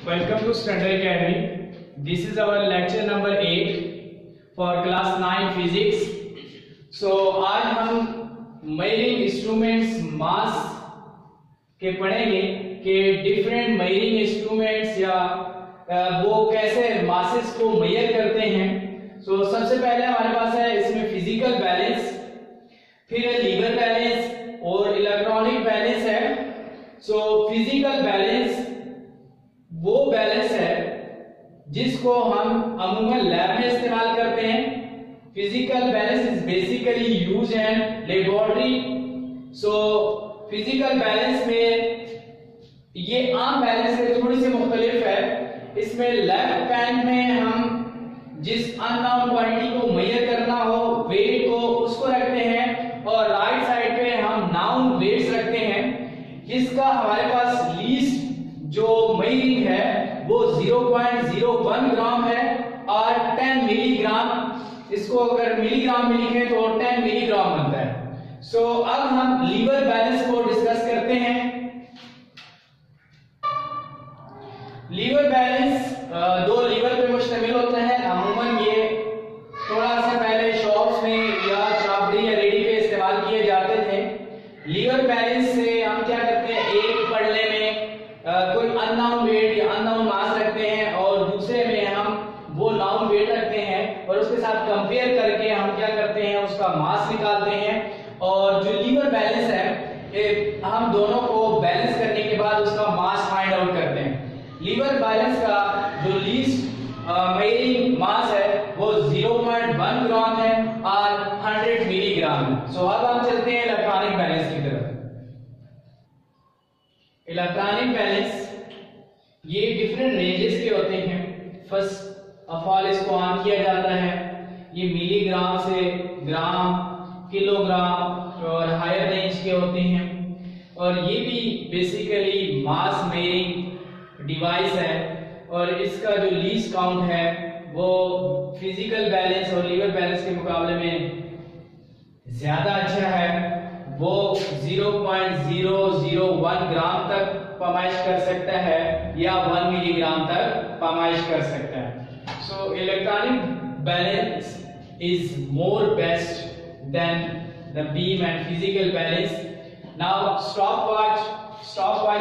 Welcome to Standard Academy. This is our lecture number 8 for class 9 physics. So आज हम measuring instruments mass के पढ़ेंगे कि different measuring instruments या वो कैसे masses को measure करते हैं. So सबसे पहले हमारे पास है इसमें physical balance, फिर है lever balance और electronic balance है. So physical balance वो बैलेंस है जिसको हम अमूमन लैब में इस्तेमाल करते हैं. Physical balance is basically use in laboratory. So physical balance में ये आम बैलेंस से थोड़ी सी मुख्तलिफ है. इसमें लेफ्ट हैंड में हम जिस अननोन क्वांटिटी को मेजर करना हो वेट को उसको रखते हैं और राइट साइड पे हम नाउन वेट्स रखते हैं. इसका हमारे पास लीस्ट जो मेजरिंग है वो 0.01 ग्राम है और 10 मिलीग्राम. इसको अगर मिलीग्राम में लिखें तो 10 मिलीग्राम बनता है. सो अब हम लीवर बैलेंस को डिस्कस करते हैं. लीवर बैलेंस दो लीवर पे मुश्तमिल होता है. अमूमन ये थोड़ा सा पहले शॉप्स में या चाबड़ी या रेडी पे इस्तेमाल किए जाते थे. लीवर बैलेंस से हम क्या करते हैं, एक पढ़ने में कोई अननोन वेट या अननोन मास रखते हैं और दूसरे में हम वो नाउन वेट रखते हैं और उसके साथ कंपेयर करके हम क्या करते हैं, उसका मास निकालते हैं. और जो लीवर बैलेंस है हम दोनों को बैलेंस करने के बाद उसका मास फाइंड आउट करते हैं. लीवर बैलेंस का जो लीस्ट मेजरिंग मास है वो 0.1 ग्राम है और 100 मिलीग्राम है. सो अब हम चलते हैं इलेक्ट्रॉनिक बैलेंस की तरफ. इलेक्ट्रॉनिक बैलेंस ये डिफरेंट रेंजेस के होते हैं. फर्स्ट ऑफ ऑल इसको ऑन किया जाता है. ये मिलीग्राम से ग्राम, किलोग्राम और हायर रेंज के होते हैं. और ये भी बेसिकली मास मेजरिंग डिवाइस है और इसका जो लीस्ट काउंट है वो फिजिकल बैलेंस और लीवर बैलेंस के मुकाबले में ज्यादा अच्छा है. वो 0.001 ग्राम तक पैमाइश कर सकता है या 1 मिलीग्राम तक पैमाइश कर सकता है. So electronic balance is more best than the beam and physical balance. Now stopwatch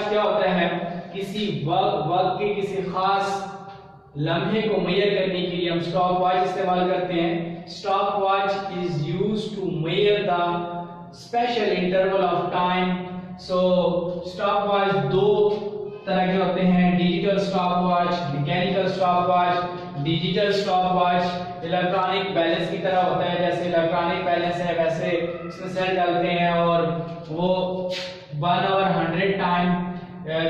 क्या होता है, किसी वक्त के किसी खास लम्हे को मेजर करने के लिए हम स्टॉपवॉच इस्तेमाल करते हैं. Stopwatch is used to measure the special interval of time. So stopwatch दो तरह के होते हैं, digital stopwatch, mechanical stopwatch. Digital stopwatch electronic balance की तरह होता है. जैसे इलेक्ट्रॉनिक बैलेंस है वैसे इसमें सेल डालते हैं और वो 1 और 100 टाइम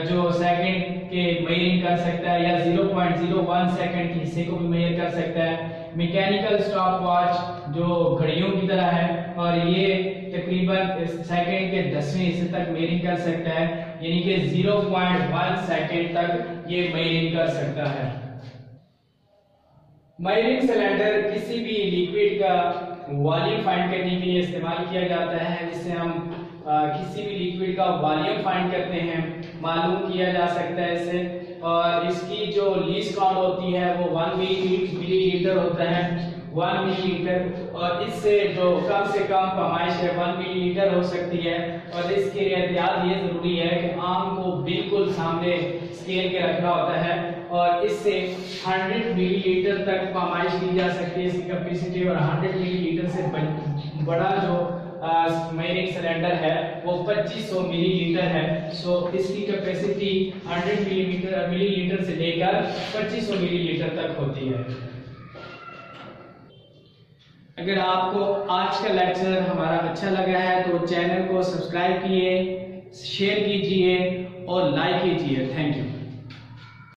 जो सेकंड के मेजरिंग कर सकता है या 0.01 सेकंड के हिस्से को भी मेजर कर सकता है. मैकेनिकल स्टॉपवॉच जो घड़ियों की तरह है और ये तकरीबन सेकंड के 10वें हिस्से तक मेजरिंग कर सकता है, यानी कि 0.1 सेकंड तक ये मेजरिंग कर सकता है. मेजरिंग सिलेंडर किसी भी लिक्विड का वॉल्यूम फाइंड करने के लिए इस्तेमाल किया जाता है. जिससे हम किसी भी लिक्विड का वॉल्यूम फाइंड करते हैं, मालूम किया जा सकता है इससे. और इसकी जो लीस्ट काउंट होती है वो 1 मिलीलीटर होता है, 1 मिलीलीटर. और इससे जो कम से कम पैमाइश है 1 मिलीलीटर हो सकती है. और इसके लिए एहतियात ये जरूरी है कि आम को बिल्कुल सामने स्केल के रखना होता है और इससे 100 मिलीलीटर तक पैमाइश की जा सकती है इसकी कैपेसिटी. और 100 मिलीलीटर से बड़ा जो मेजरिंग सिलेंडर है वो 2500 मिलीलीटर है. सो इसकी कैपेसिटी 100 मिलीलीटर से लेकर 2500 मिलीलीटर तक होती है. अगर आपको आज का लेक्चर हमारा अच्छा लगा है तो चैनल को सब्सक्राइब कीजिए, शेयर कीजिए और लाइक कीजिए. Thank you.